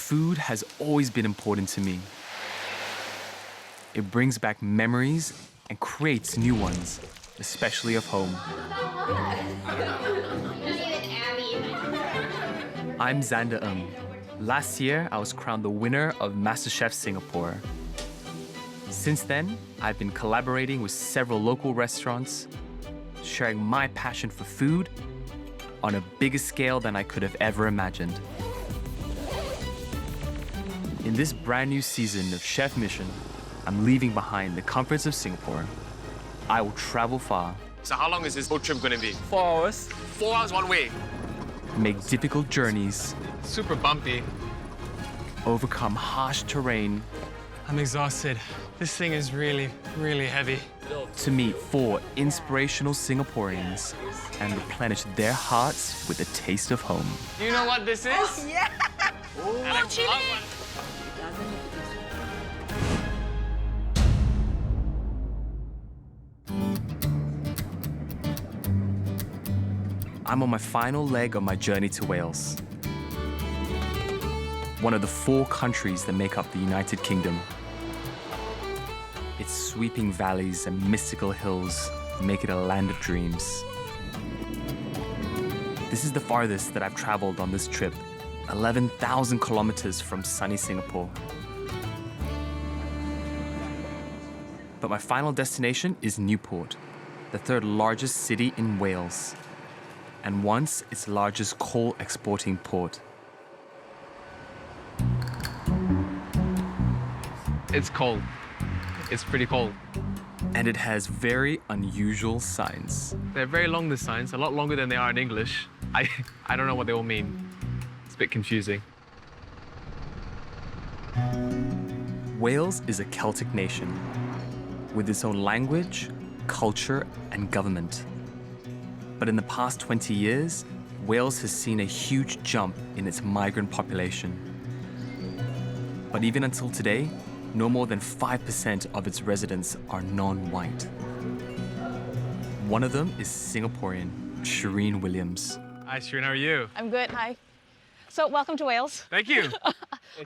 Food has always been important to me. It brings back memories and creates new ones, especially of home. I'm Zander Ng. Last year, I was crowned the winner of MasterChef Singapore. Since then, I've been collaborating with several local restaurants, sharing my passion for food on a bigger scale than I could have ever imagined. In this brand new season of Chef Mission, I'm leaving behind the comforts of Singapore. I will travel far. So how long is this boat trip going to be? 4 hours. 4 hours one way. Make difficult journeys, Super bumpy. overcome harsh terrain, I'm exhausted. This thing is really, really heavy. to meet 4 inspirational Singaporeans and replenish their hearts with a taste of home. Do you know what this is? Yeah. Oh, chili! I'm on my final leg of my journey to Wales, one of the 4 countries that make up the United Kingdom. Its sweeping valleys and mystical hills make it a land of dreams. This is the farthest that I've traveled on this trip, 11,000 kilometers from sunny Singapore. But my final destination is Newport, the 3rd largest city in Wales, and once its largest coal exporting port. It's cold. It's pretty cold. And it has very unusual signs. They're very long, the signs, a lot longer than they are in English. I don't know what they all mean. It's a bit confusing. Wales is a Celtic nation with its own language, culture, and government. But in the past 20 years, Wales has seen a huge jump in its migrant population. But even until today, no more than 5% of its residents are non-white. One of them is Singaporean Shereen Williams. Hi, Shereen, how are you? I'm good, hi. So, welcome to Wales. Thank you.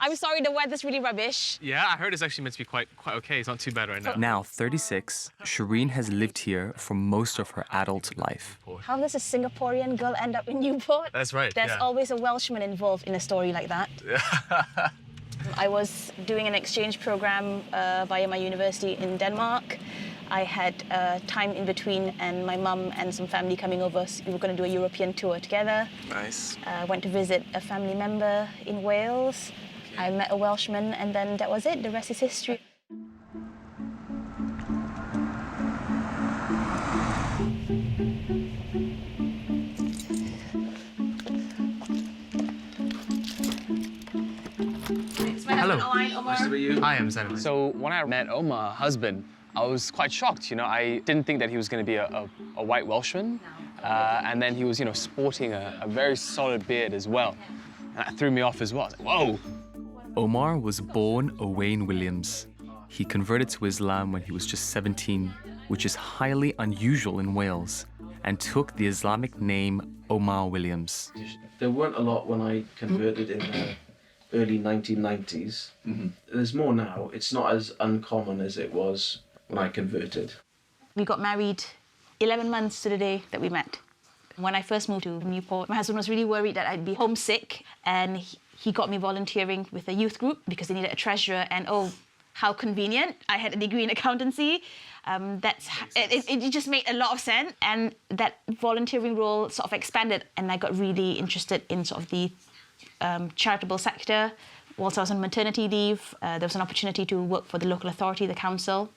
I'm sorry the weather's really rubbish. Yeah, I heard it's actually meant to be quite okay. It's not too bad right now. Now 36, Shereen has lived here for most of her adult life. How does a Singaporean girl end up in Newport? That's right, There's yeah. always a Welshman involved in a story like that. I was doing an exchange program via my university in Denmark. I had time in between and my mum and some family coming over. So we were going to do a European tour together. Nice. Went to visit a family member in Wales. I met a Welshman and then that was it. The rest is history. Hello. Nice to meet you. Hi, I'm Zander. So when I met Omar, husband, I was quite shocked. You know, I didn't think that he was going to be a white Welshman. And then he was, you know, sporting a very solid beard as well. And that threw me off as well. I was like, whoa. Omar was born Owain Williams. He converted to Islam when he was just 17, which is highly unusual in Wales, and took the Islamic name Omar Williams. There weren't a lot when I converted in the early 1990s. There's more now. It's not as uncommon as it was when I converted. We got married 11 months to the day that we met. When I first moved to Newport, my husband was really worried that I'd be homesick, and he got me volunteering with a youth group because they needed a treasurer, and oh, how convenient. I had a degree in accountancy. It just made a lot of sense, and that volunteering role sort of expanded, and I got really interested in sort of the charitable sector. Whilst I was on maternity leave, there was an opportunity to work for the local authority, the council,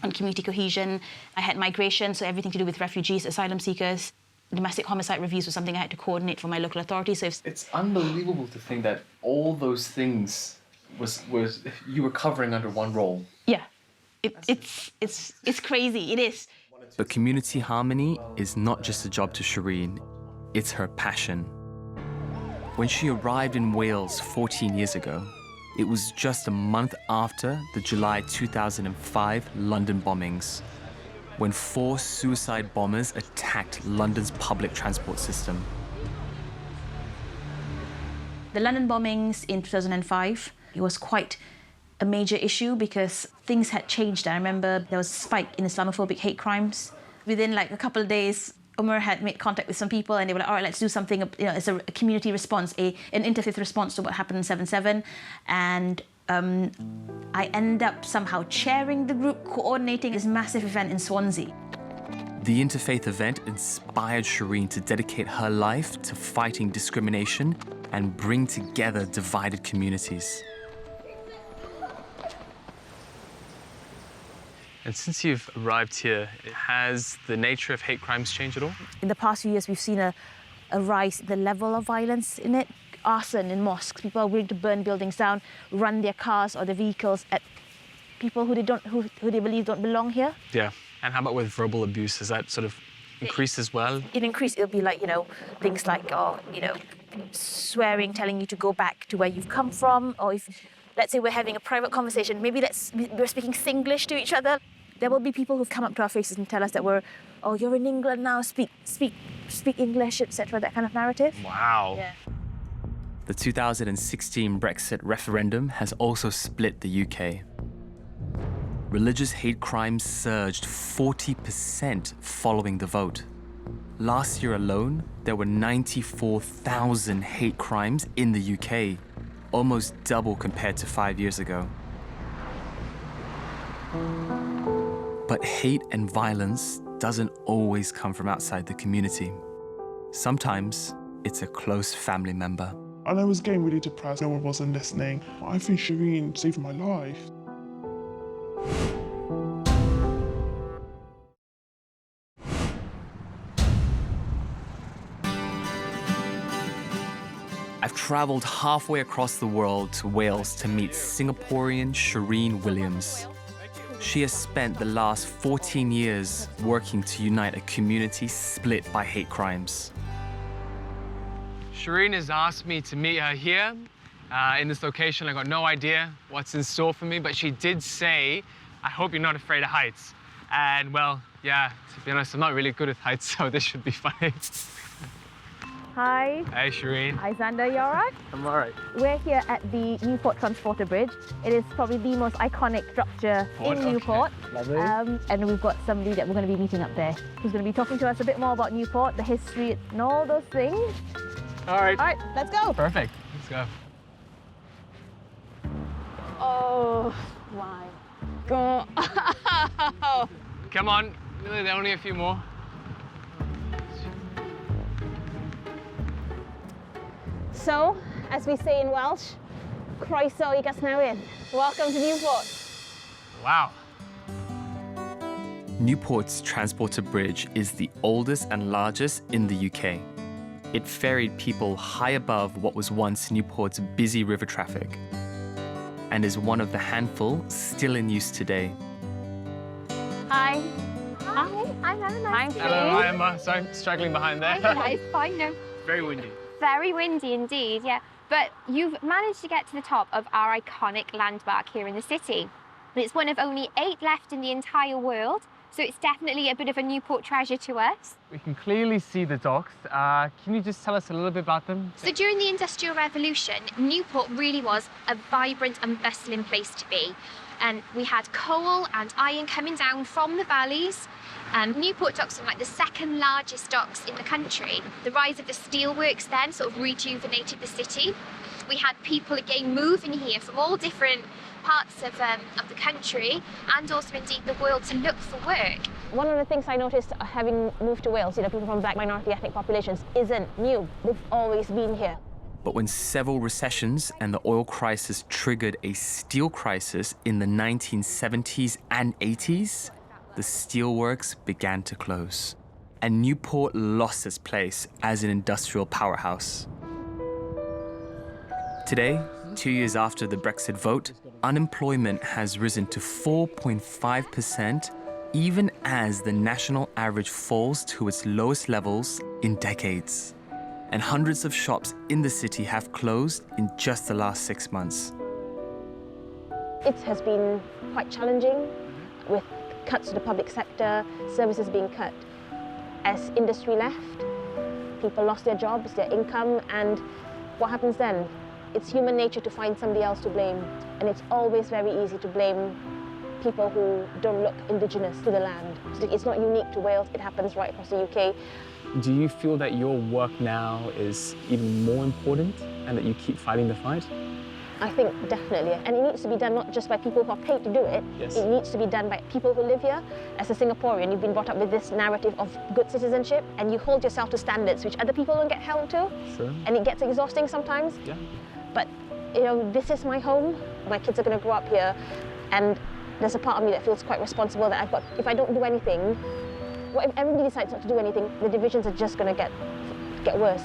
on community cohesion. I had migration, so everything to do with refugees, asylum seekers. Domestic homicide reviews was something I had to coordinate for my local authority. So It's unbelievable to think that all those things was you were covering under one role. yeah, it's crazy. It is. But community harmony is not just a job to Shereen, it's her passion. When she arrived in Wales 14 years ago, it was just a month after the July 2005 London bombings, when 4 suicide bombers attacked London's public transport system. The London bombings in 2005, it was quite a major issue because things had changed. I remember there was a spike in Islamophobic hate crimes. Within like a couple of days, Umar had made contact with some people and they were like, all right, let's do something, as a community response, an interfaith response to what happened in 7/7. And I end up somehow chairing the group, coordinating this massive event in Swansea. The interfaith event inspired Shereen to dedicate her life to fighting discrimination and bring together divided communities. And since you've arrived here, has the nature of hate crimes changed at all? In the past few years, we've seen a rise in the level of violence in it. Arson in mosques. People are willing to burn buildings down, run their cars or their vehicles at people who they believe don't belong here. Yeah. And how about with verbal abuse? Has that sort of increased as well? It increased. It'll be like, things like, swearing, telling you to go back to where you've come from, or if, let's say we're having a private conversation, maybe we're speaking Singlish to each other. There will be people who've come up to our faces and tell us that you're in England now, speak English, etc., that kind of narrative. Wow. Yeah. The 2016 Brexit referendum has also split the UK. Religious hate crimes surged 40% following the vote. Last year alone, there were 94,000 hate crimes in the UK, almost double compared to 5 years ago. But hate and violence doesn't always come from outside the community. Sometimes it's a close family member. And I was getting really depressed, no one wasn't listening. I think Shereen saved my life. I've traveled halfway across the world to Wales to meet Singaporean Shereen Williams. She has spent the last 14 years working to unite a community split by hate crimes. Shereen has asked me to meet her here in this location. I got no idea what's in store for me, but she did say, I hope you're not afraid of heights. And well, yeah, to be honest, I'm not really good at heights, so this should be funny. Hi. Hey, Shereen. Hi, Zander, you all right? I'm all right. We're here at the Newport Transporter Bridge. It is probably the most iconic structure in Newport. Lovely. And we've got somebody that we're going to be meeting up there who's going to be talking to us a bit more about Newport, the history, and all those things. All right. All right, let's go. Perfect. Let's go. Oh, my God. Come on. There are only a few more. So, as we say in Welsh, croeso I Gasnewydd. Welcome to Newport. Wow. Newport's Transporter Bridge is the oldest and largest in the UK. It ferried people high above what was once Newport's busy river traffic, and is one of the handful still in use today. Hi. Hi. I'm Emma. Nice to meet you. Hello, Emma. Sorry, I'm struggling behind there. It's fine, no. Very windy. Very windy indeed, yeah. But you've managed to get to the top of our iconic landmark here in the city. It's one of only 8 left in the entire world, so it's definitely a bit of a Newport treasure to us. We can clearly see the docks. Can you just tell us a little bit about them? So during the Industrial Revolution, Newport really was a vibrant and bustling place to be. And we had coal and iron coming down from the valleys. Newport Docks were like the second largest docks in the country. The rise of the steelworks then sort of rejuvenated the city. We had people again moving here from all different parts of the country and also indeed the world to look for work. One of the things I noticed having moved to Wales, people from black minority ethnic populations, isn't new. They've always been here. But when several recessions and the oil crisis triggered a steel crisis in the 1970s and 80s, the steelworks began to close, and Newport lost its place as an industrial powerhouse. Today, 2 years after the Brexit vote, unemployment has risen to 4.5%, even as the national average falls to its lowest levels in decades. And hundreds of shops in the city have closed in just the last 6 months. It has been quite challenging with cuts to the public sector, services being cut. As industry left, people lost their jobs, their income, and what happens then? It's human nature to find somebody else to blame, and it's always very easy to blame people who don't look indigenous to the land. It's not unique to Wales, it happens right across the UK. Do you feel that your work now is even more important and that you keep fighting the fight? I think definitely, and it needs to be done not just by people who are paid to do it, Yes. It needs to be done by people who live here. As a Singaporean, you've been brought up with this narrative of good citizenship, and you hold yourself to standards which other people don't get held to. Sure. And it gets exhausting sometimes. Yeah. But, you know, this is my home. My kids are going to grow up here, and there's a part of me that feels quite responsible that if I don't do anything, what if everybody decides not to do anything, the divisions are just going to get worse.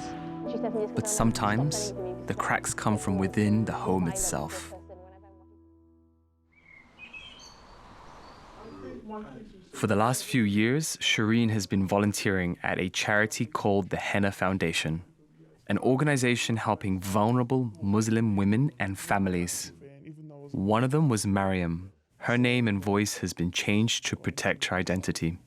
But sometimes, the cracks come from within the home itself. For the last few years, Shereen has been volunteering at a charity called the Henna Foundation, an organization helping vulnerable Muslim women and families. One of them was Mariam. Her name and voice has been changed to protect her identity.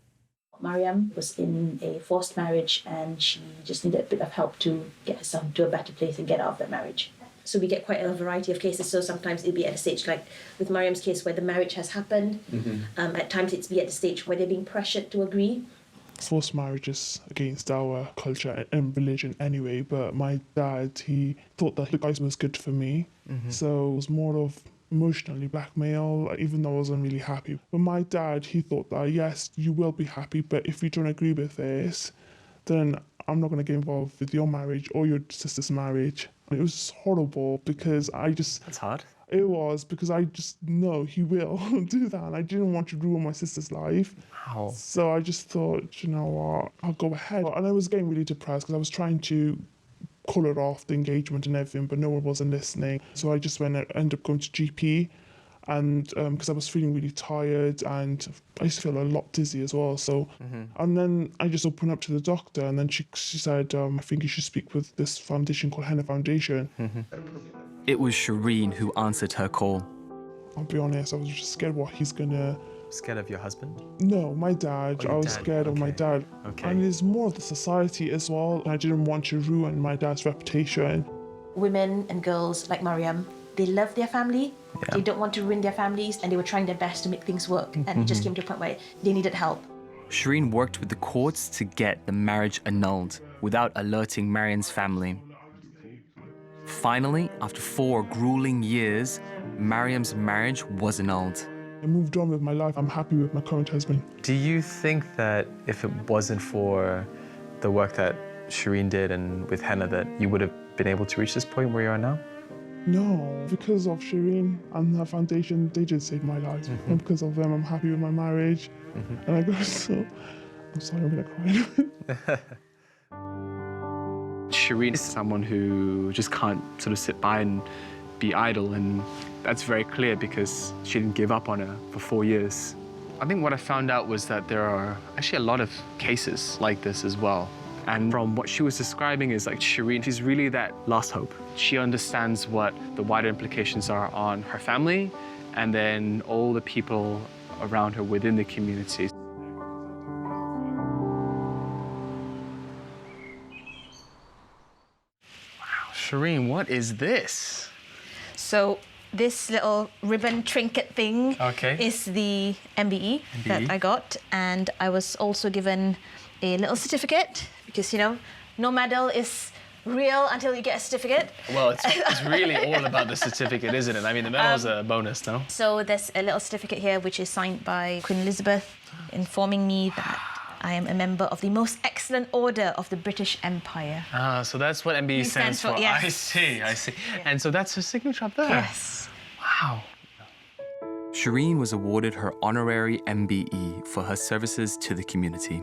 Mariam was in a forced marriage and she just needed a bit of help to get herself to a better place and get out of that marriage. So we get quite a variety of cases. So sometimes it'll be at a stage like with Mariam's case where the marriage has happened. At times it's be at the stage where they're being pressured to agree. Forced marriage is against our culture and religion anyway, but my dad, he thought that the guys was good for me. So it was more of emotionally blackmail, even though I wasn't really happy. But my dad, he thought that, yes, you will be happy, but if you don't agree with this, then I'm not going to get involved with your marriage or your sister's marriage. And it was just horrible because That's hard. It was because I just know he will do that, and I didn't want to ruin my sister's life. Wow. So I just thought, you know what, I'll go ahead. And I was getting really depressed because I was trying to call it off, the engagement and everything, but no one wasn't listening. So I just ended up going to GP, and because I was feeling really tired and I used to feel a lot dizzy as well. So, and then I just opened up to the doctor, and then she said, I think you should speak with this foundation called Hana Foundation. It was Shereen who answered her call. I'll be honest, I was just scared what he's gonna... Scared of your husband? No, my dad. Oh, your I was dad. scared of my Okay. dad. Okay. And it's more of the society as well. I didn't want to ruin my dad's reputation. Women and girls like Mariam, they love their family. Yeah. They don't want to ruin their families, and they were trying their best to make things work. And it just came to a point where they needed help. Shereen worked with the courts to get the marriage annulled without alerting Mariam's family. Finally, after 4 grueling years, Mariam's marriage was annulled. I moved on with my life. I'm happy with my current husband. Do you think that if it wasn't for the work that Shereen did and with Henna that you would have been able to reach this point where you are now? No, because of Shereen and her foundation, they did save my life. And because of them, I'm happy with my marriage. And I go, so... I'm sorry, I'm gonna cry. Shereen is someone who just can't sort of sit by and be idle, and that's very clear because she didn't give up on her for 4 years. I think what I found out was that there are actually a lot of cases like this as well. And from what she was describing is like Shereen, she's really that last hope. She understands what the wider implications are on her family and then all the people around her within the community. Shereen, what is this? So this little ribbon trinket thing is the MBE that I got, and I was also given a little certificate because, you know, no medal is real until you get a certificate. Well, it's really all about the certificate, isn't it? I mean, the medal's a bonus, no? So there's a little certificate here which is signed by Queen Elizabeth, informing me that I am a member of the most excellent order of the British Empire. Ah, so that's what MBE stands for. Yes. I see. Yeah. And so that's her signature up there. Yes. Wow. Shereen was awarded her honorary MBE for her services to the community.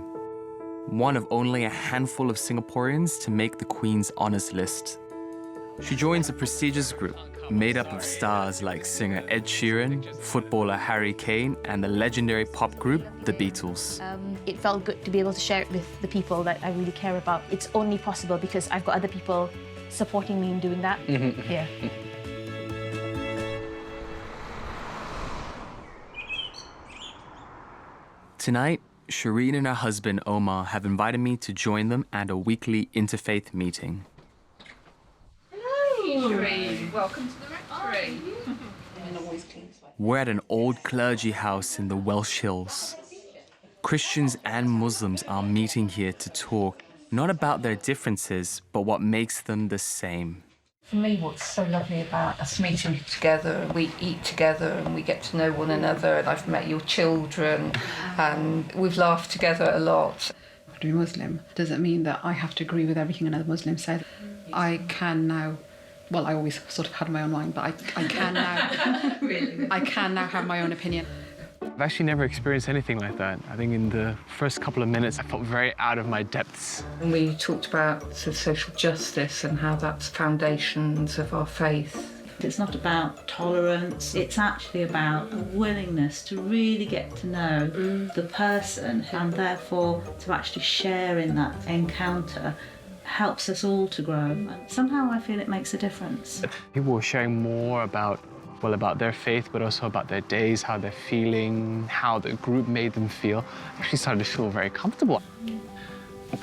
One of only a handful of Singaporeans to make the Queen's Honours List. She joins a prestigious group made up of stars like singer Ed Sheeran, footballer Harry Kane, and the legendary pop group The Beatles. It felt good to be able to share it with the people that I really care about. It's only possible because I've got other people supporting me in doing that. Yeah. Tonight, Shereen and her husband Omar have invited me to join them at a weekly interfaith meeting. Shereen, Welcome to the rectory. We're at an old clergy house in the Welsh Hills. Christians and Muslims are meeting here to talk, not about their differences, but what makes them the same. For me, what's so lovely about us meeting together, we eat together and we get to know one another, and I've met your children and we've laughed together a lot. To be Muslim doesn't mean that I have to agree with everything another Muslim says. I can now, well, I always sort of had my own mind, but I can now, really? I can now have my own opinion. I've actually never experienced anything like that. I think in the first couple of minutes, I felt very out of my depths. And we talked about sort of social justice and how that's foundations of our faith. It's not about tolerance, it's actually about a willingness to really get to know the person, and therefore to actually share in that encounter helps us all to grow. And somehow I feel it makes a difference. People were sharing more about their faith, but also about their days, how they're feeling, how the group made them feel. I actually started to feel very comfortable.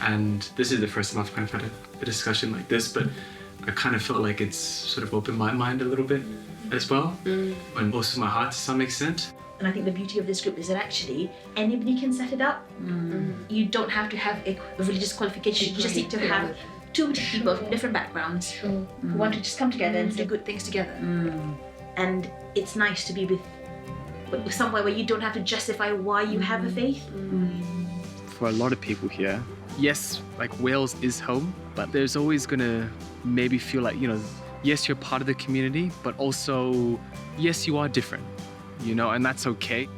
And this is the first time I've kind of had a discussion like this, but I kind of felt like it's sort of opened my mind a little bit as well, and also my heart to some extent. And I think the beauty of this group is that actually anybody can set it up. You don't have to have a religious qualification. You just need to have two people from different backgrounds who want to just come together and do good things together. And it's nice to be with somewhere where you don't have to justify why you have a faith. For a lot of people here, yes, like Wales is home, but there's always gonna maybe feel like, you know, yes, you're part of the community, but also, yes, you are different, you know, and that's okay.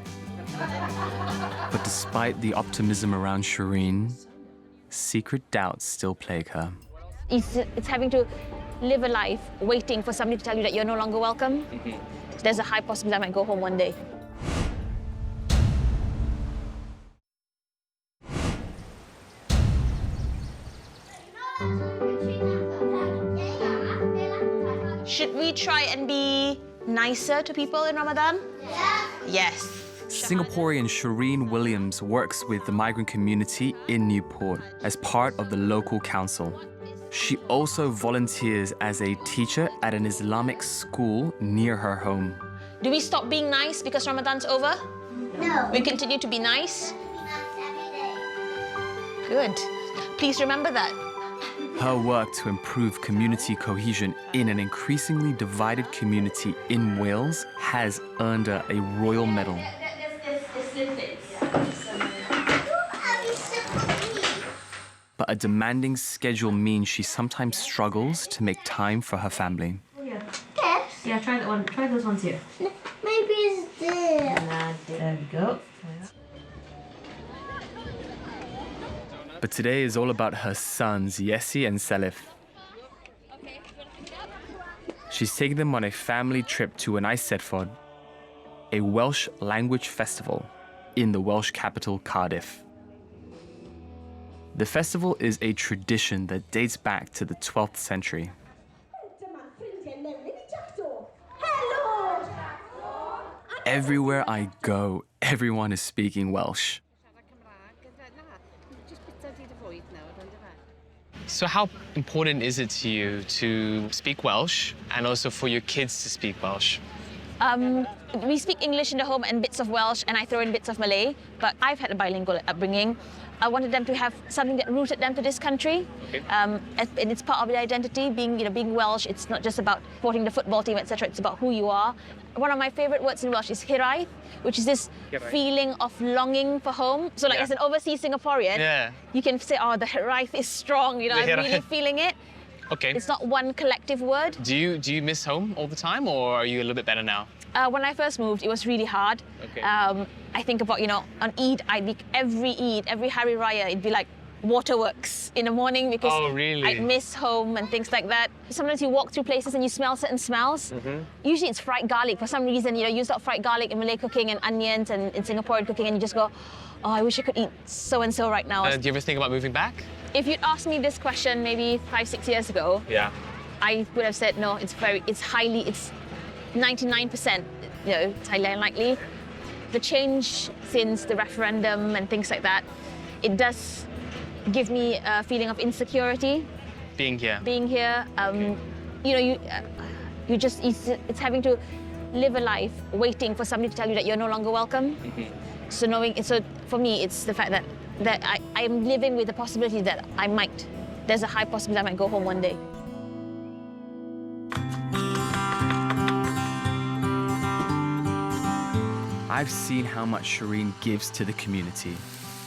But despite the optimism around Shereen, secret doubts still plague her. It's having to live a life waiting for somebody to tell you that you're no longer welcome. There's a high possibility I might go home one day. Should we try and be nicer to people in Ramadan? Yes. Singaporean Shereen Williams works with the migrant community in Newport as part of the local council. She also volunteers as a teacher at an Islamic school near her home. Do we stop being nice because Ramadan's over? No. We continue to be nice? Good. Please remember that. Her work to improve community cohesion in an increasingly divided community in Wales has earned her a royal medal. But a demanding schedule means she sometimes struggles to make time for her family. Yes. Yeah, try that one. Try those ones here. Maybe it's there. There we go. But today is all about her sons, Yessi and Salif. She's taking them on a family trip to an Eisteddfod, a Welsh language festival in the Welsh capital, Cardiff. The festival is a tradition that dates back to the 12th century. Everywhere I go, everyone is speaking Welsh. So how important is it to you to speak Welsh and also for your kids to speak Welsh? We speak English in the home and bits of Welsh, and I throw in bits of Malay, but I've had a bilingual upbringing. I wanted them to have something that rooted them to this country, and it's part of their identity. Being Welsh, it's not just about supporting the football team, etc. It's about who you are. One of my favourite words in Welsh is hiraeth, which is this feeling of longing for home. So, like as an overseas Singaporean, you can say, "Oh, the hiraeth is strong." You know, I'm really feeling it. Okay. It's not one collective word. Do you miss home all the time, or are you a little bit better now? When I first moved, it was really hard. Okay. I think about, on Eid, every Hari Raya, it'd be like waterworks in the morning because I'd miss home and things like that. Sometimes you walk through places and you smell certain smells. Usually it's fried garlic. For some reason, you use that fried garlic in Malay cooking and onions and in Singaporean cooking, and you just go, oh, I wish I could eat so-and-so right now. Do you ever think about moving back? If you'd asked me this question maybe 5-6 years ago, I would have said no, it's 99%, it's highly unlikely. The change since the referendum and things like that, it does give me a feeling of insecurity. Being here. Being here, it's having to live a life waiting for somebody to tell you that you're no longer welcome. So for me, it's the fact that I am living with the possibility that there's a high possibility I might go home one day. I've seen how much Shereen gives to the community,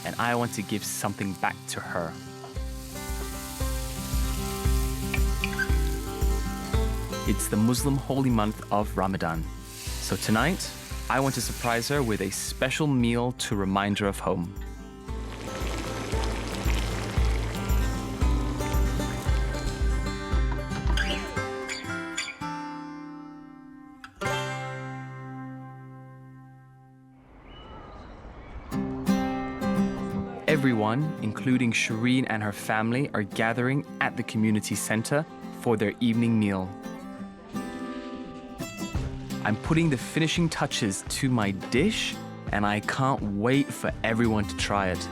and I want to give something back to her. It's the Muslim holy month of Ramadan. So tonight, I want to surprise her with a special meal to remind her of home. Everyone, including Shereen and her family, are gathering at the community center for their evening meal. I'm putting the finishing touches to my dish, and I can't wait for everyone to try it.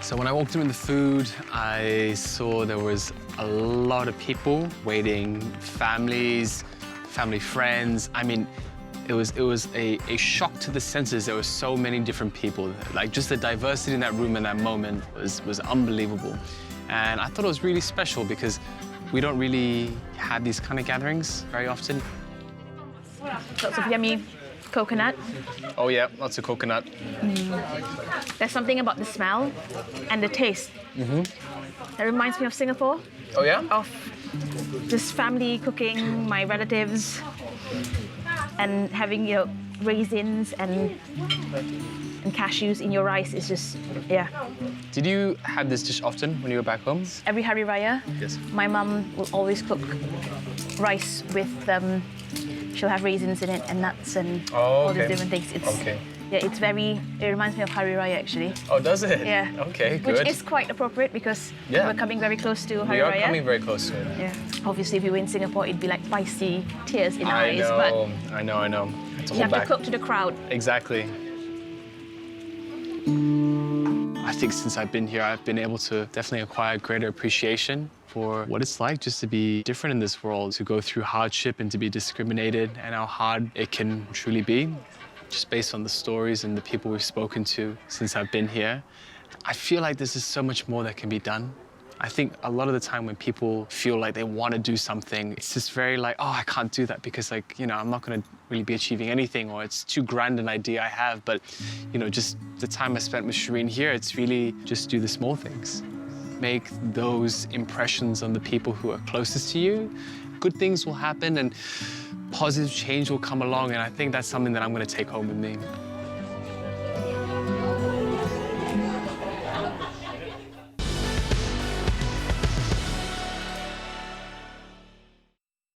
So when I walked in with the food, I saw there was a lot of people waiting, families, family friends. I mean, it was a shock to the senses. There were so many different people. Like, just the diversity in that room in that moment was unbelievable. And I thought it was really special because we don't really have these kind of gatherings very often. Lots of yummy coconut. Oh yeah, lots of coconut. There's something about the smell and the taste that reminds me of Singapore. Oh yeah? Of just family cooking, my relatives, and having, you know, raisins and cashews in your rice is just, yeah. Did you have this dish often when you were back home? Every Hari Raya, Yes. my mum will always cook rice with, she'll have raisins in it and nuts and all these different things. Yeah, it reminds me of Hari Raya, actually. Oh, does it? Yeah. Okay, good. Which is quite appropriate because we're coming very close to Hari We are Raya. coming very close to it. Yeah. Obviously, if we were in Singapore, it'd be like feisty tears in I eyes. know, But I know. It's a you whole have back. to cook to the crowd. Exactly. I think since I've been here, I've been able to definitely acquire greater appreciation for what it's like just to be different in this world, to go through hardship and to be discriminated, and how hard it can truly be. Just based on the stories and the people we've spoken to since I've been here, I feel like there's just so much more that can be done. I think a lot of the time when people feel like they want to do something, it's just very like, oh, I can't do that because, like, you know, I'm not going to really be achieving anything, or it's too grand an idea I have. But, you know, just the time I spent with Shereen here, it's really just do the small things. Make those impressions on the people who are closest to you. Good things will happen and positive change will come along, and I think that's something that I'm going to take home with me.